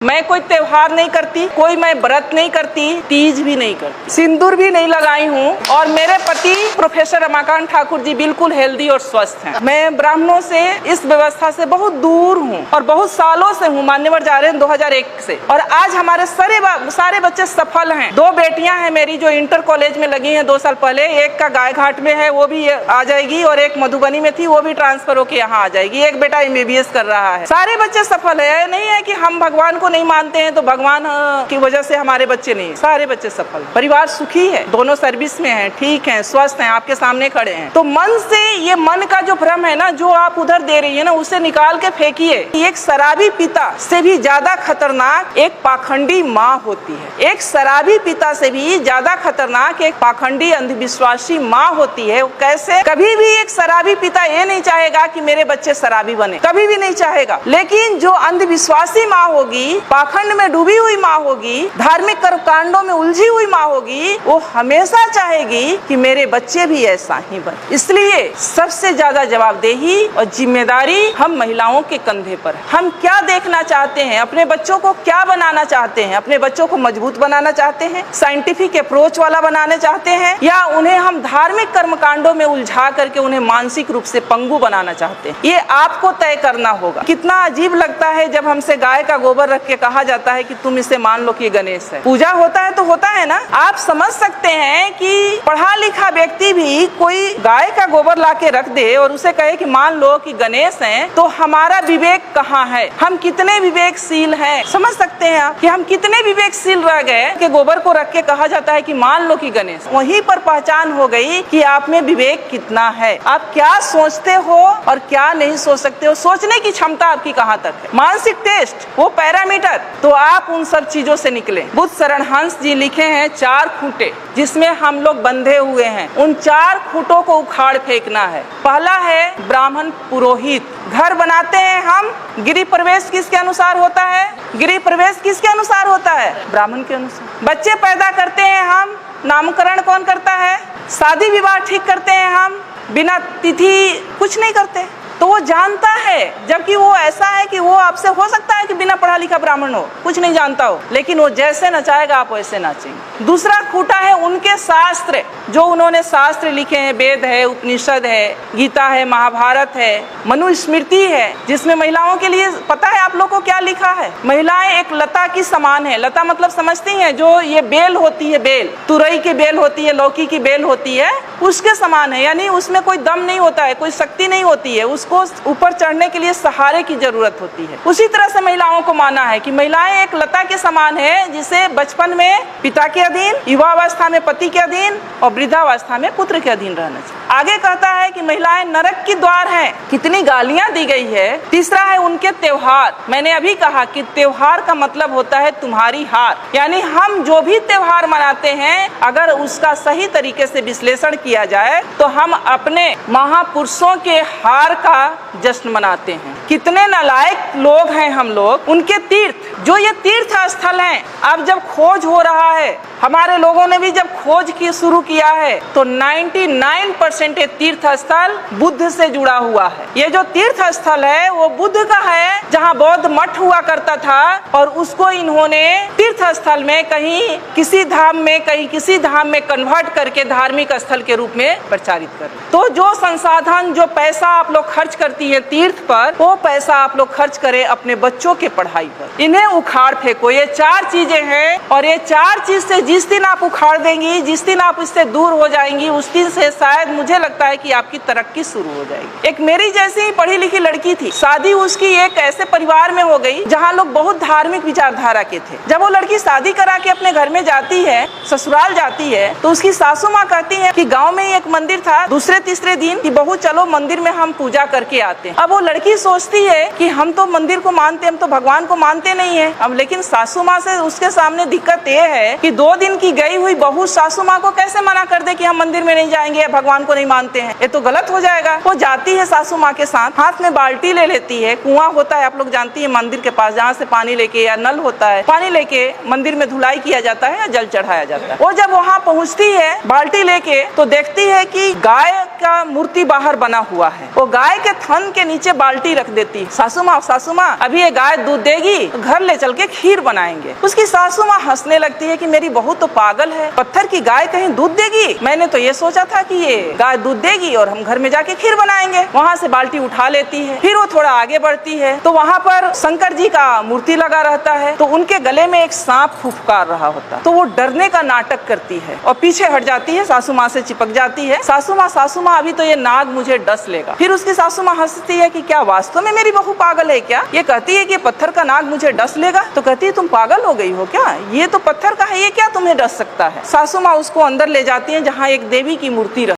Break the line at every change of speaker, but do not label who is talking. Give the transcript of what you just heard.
मैं कोई त्योहार नहीं करती, कोई मैं व्रत नहीं करती, तीज भी नहीं करती, सिंदूर भी नहीं लगाई हूँ। और मेरे पति प्रोफेसर रमाकांत ठाकुर जी बिल्कुल हेल्दी और स्वस्थ हैं। मैं ब्राह्मणों से, इस व्यवस्था से बहुत दूर हूँ और बहुत सालों से हूँ। मान्यवर जा रहे हैं 2001 से। और आज हमारे सारे बच्चे सफल हैं। 2 बेटियां हैं मेरी जो इंटर कॉलेज में लगी हैं 2 साल पहले। एक का गाय घाट में है, वो भी आ जाएगी, और एक मधुबनी में थी, वो भी ट्रांसफर होकर यहाँ आ जाएगी। एक बेटा MBBS कर रहा है। सारे बच्चे सफल है। नहीं है कि हम भगवान को नहीं मानते हैं तो भगवान की वजह से हमारे बच्चे नहीं, सारे बच्चे सफल। परिवार सुखी है, दोनों सर्विस में हैं, ठीक हैं, स्वस्थ हैं, आपके सामने खड़े हैं। तो मन से, ये मन का जो भ्रम है ना, जो आप उधर दे रही है ना, उसे निकाल के फेंकिए। एक शराबी पिता से भी ज्यादा खतरनाक एक पाखंडी माँ होती है। एक शराबी पिता से भी ज्यादा खतरनाक एक पाखंडी अंधविश्वासी माँ होती है। कैसे? कभी भी एक शराबी पिता ये नहीं चाहेगा कि मेरे बच्चे शराबी बने, कभी भी नहीं चाहेगा। लेकिन जो अंधविश्वासी माँ होगी, पाखंड में डूबी हुई माँ होगी, धार्मिक कर्मकांडों में उलझी हुई माँ होगी, वो हमेशा चाहेगी कि मेरे बच्चे भी ऐसा ही बने। इसलिए सबसे ज्यादा जवाबदेही और जिम्मेदारी हम महिलाओं के कंधे पर है। हम क्या देखना चाहते हैं, अपने बच्चों को क्या बनाना चाहते हैं? अपने बच्चों को मजबूत बनाना चाहते हैं, साइंटिफिक अप्रोच वाला बनाना चाहते हैं, या उन्हें हम धार्मिक कर्मकांडों में उलझा करके उन्हें मानसिक रूप से पंगु बनाना चाहते हैं? ये आपको तय करना होगा। कितना अजीब लगता है जब हमसे गाय का गोबर रख के कहा जाता है कि तुम इसे मान लो कि ये गणेश है। पूजा होता है तो होता है ना। आप समझ सकते हैं कि पढ़ा लिखा व्यक्ति भी कोई गाय का गोबर ला के रख दे और उसे कहे कि मान लो कि गणेश हैं, तो हमारा विवेक कहाँ है? हम कितने विवेकशील हैं? समझ सकते हैं आप कि हम कितने विवेकशील रह गए कि गोबर को रख के कहा जाता है कि मान लो कि गणेश। वहीं पर पहचान हो गई कि आप में विवेक कितना है, आप क्या सोचते हो और क्या नहीं सोच सकते हो, सोचने की क्षमता आपकी कहाँ तक है। मानसिक टेस्ट, वो पैरामीटर, तो आप उन सब चीजों से निकले। बुद्ध शरण हंस जी लिखे हैं 4 खूंटे जिसमें हम लोग बंधे हुए हैं। उन 4 खूंटों को उखाड़ फेंकना है। पहला है ब्राह्मण पुरोहित। घर बनाते हैं हम, गृह प्रवेश किसके अनुसार होता है? गृह प्रवेश किसके अनुसार होता है? ब्राह्मण के अनुसार। बच्चे पैदा करते हैं हम, नामकरण कौन करता है? शादी विवाह ठीक करते हैं हम, बिना तिथि कुछ नहीं करते। तो वो जानता है, जबकि वो ऐसा है कि वो आपसे हो सकता है कि बिना पढ़ा लिखा ब्राह्मण हो, कुछ नहीं जानता हो, लेकिन वो जैसे नचाएगा आप वैसे नाचेंगे। दूसरा खूंटा है उनके शास्त्र, जो उन्होंने शास्त्र लिखे हैं। वेद है, उपनिषद है, गीता है, महाभारत है, मनुस्मृति है, जिसमें महिलाओं के लिए पता है आप लोगों को क्या लिखा है? महिलाएं एक लता की समान है। लता मतलब समझती हैं, जो ये बेल होती है, बेल तुरई की बेल होती है, लौकी की बेल होती है, उसके समान है। यानी उसमें कोई दम नहीं होता है, कोई शक्ति नहीं होती है, उसको ऊपर चढ़ने के लिए सहारे की जरूरत होती है। उसी तरह से महिलाओं को माना है कि महिलाएं एक लता के समान है, जिसे बचपन में पिता के अधीन, युवावस्था में पति के अधीन और वृद्धावस्था में पुत्र के अधीन रहना चाहिए। आगे कहता है कि महिलाएं नरक की द्वार हैं। कितनी गालियां दी गई है। तीसरा है उनके त्योहार। मैंने अभी कहा कि त्योहार का मतलब होता है तुम्हारी हार। यानी हम जो भी त्योहार मनाते हैं, अगर उसका सही तरीके से विश्लेषण किया जाए तो हम अपने महापुरुषों के हार का जश्न मनाते हैं। कितने नालायक लोग हैं हम लोग। उनके तीर्थ, जो ये तीर्थ स्थल हैं, अब जब खोज हो रहा है, हमारे लोगों ने भी जब खोज की शुरू किया है, तो 99% ये तीर्थ स्थल बुद्ध से जुड़ा हुआ है। ये जो तीर्थ स्थल है वो बुद्ध का है, जहाँ बौद्ध मठ हुआ करता था, और उसको इन्होंने तीर्थ स्थल में कहीं किसी धाम में, कहीं किसी धाम में कन्वर्ट करके धार्मिक स्थल के रूप में प्रचारित कर। तो जो संसाधन, जो पैसा आप लोग खर्च करती है तीर्थ पर, वो पैसा आप लोग खर्च करें अपने बच्चों के पढ़ाई पर। इन्हें उखाड़ फेंको। ये 4 चीजें हैं, और ये 4 चीज से जिस दिन आप उखाड़ देंगी, जिस दिन आप इससे दूर हो जाएंगी, उस दिन से शायद मुझे लगता है कि आपकी तरक्की शुरू हो जाएगी। एक मेरी जैसी ही पढ़ी लिखी लड़की थी, शादी उसकी एक ऐसे परिवार में हो गई जहाँ लोग बहुत धार्मिक विचारधारा के थे। जब वो लड़की शादी करा के अपने घर में जाती है, ससुराल जाती है, तो उसकी सासू माँ कहती है कि गाँव में एक मंदिर था, दूसरे तीसरे दिन कि बहू चलो मंदिर में हम पूजा करके आते हैं। अब वो लड़की सोचती है कि हम तो मंदिर को मानते, हम तो भगवान को मानते नहीं है। अब लेकिन सासू माँ से उसके सामने दिक्कत ये है कि 2 दिन की गई हुई बहू सासू माँ को कैसे मना कर दे कि हम मंदिर में नहीं जाएंगे, भगवान को नहीं मानते हैं, ये तो गलत हो जाएगा। वो जाती है सासू माँ के साथ, हाथ में बाल्टी ले लेती है, कुआं होता है आप लोग जानती है मंदिर के पास, जहाँ से पानी लेके, या नल होता है, पानी लेके मंदिर में धुलाई किया जाता है या जल चढ़ाया जाता है। वो जब वहाँ पहुँचती है बाल्टी लेके, तो देखती है कि गाय का मूर्ति बाहर बना हुआ है। वो गाय के थन के नीचे बाल्टी रख देती, सासू माँ अभी ये गाय दूध देगी तो घर ले चल के खीर बनाएंगे। उसकी सासू माँ हंसने लगती है कि मेरी बहू तो पागल है, पत्थर की गाय कहीं दूध देगी, मैंने तो ये सोचा था कि ये गाय दूध देगी और हम घर में जाके खीर बनाएंगे। वहाँ से बाल्टी उठा लेती है, फिर वो थोड़ा आगे बढ़ती है तो वहाँ पर शंकर जी का मूर्ति लगा रहता है, तो उनके गले में एक सांप फुफकार रहा होता, तो वो डरने का नाटक करती है और पीछे हट जाती है, सासू माँ से चिपक जाती है। सासू माँ अभी तो ये नाग मुझे डस लेगा। फिर उसकी सासू माँ हंसती है कि क्या वास्तव में मेरी बहू पागल है क्या? ये कहती है कि पत्थर का नाग मुझे डस लेगा, तो कहती है तुम पागल हो गई हो क्या, ये तो पत्थर का है, ये क्या तुम्हें डस सकता है। सासू माँ उसको अंदर ले जाती है जहाँ एक देवी की मूर्ति